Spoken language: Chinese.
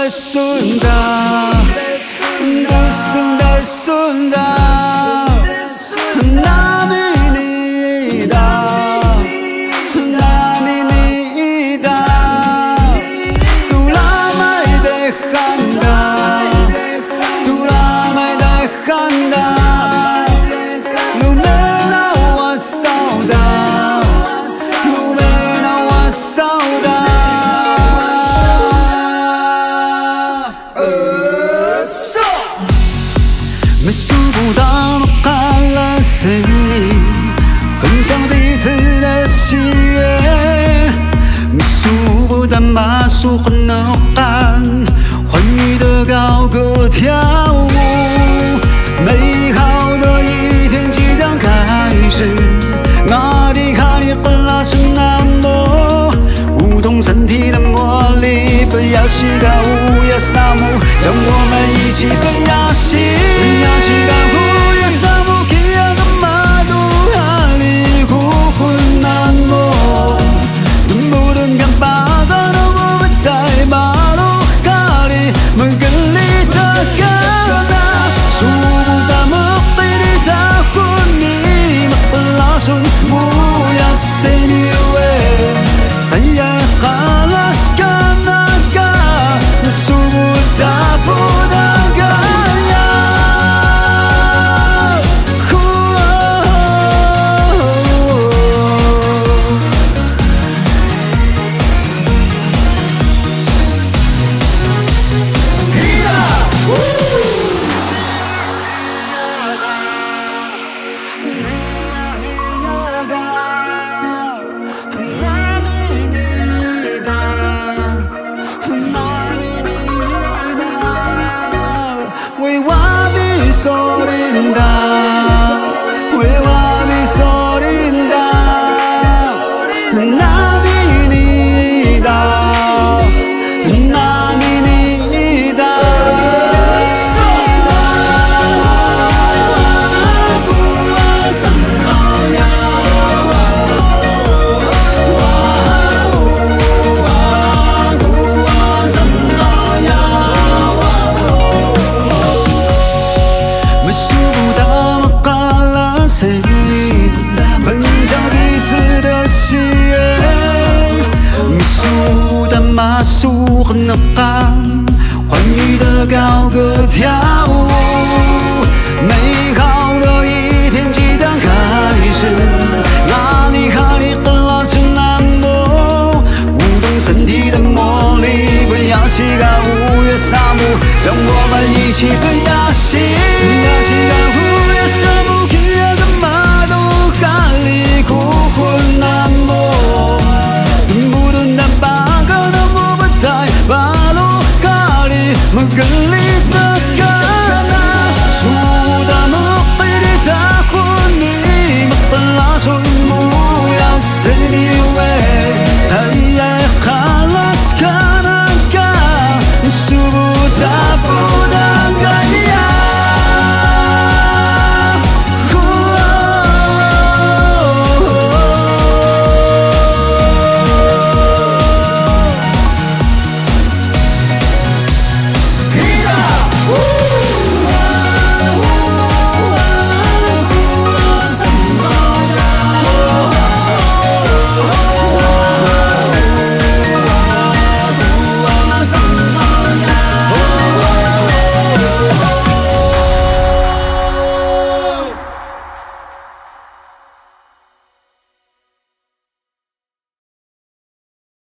순간 그 순간 Messuboda makala seni Kencang di terasiye Messuboda masuk nokan Huan yi de gao ge tiao wu美好的一天即将开始我的卡里滚了是那么舞动身体的魔力不要洗高舞也是那么让我们一起奔呀西소린다 외화비 소린다 나비니다 나비니다 masuk nekan 欢愉的高歌跳舞美好的一天即将开始哪里哈里和拉是那么舞动身体的魔力不要起高舞也是那么让我们一起奔呀西呀起高舞也是那么给呀的马都哈里哭混那么不能难把Magal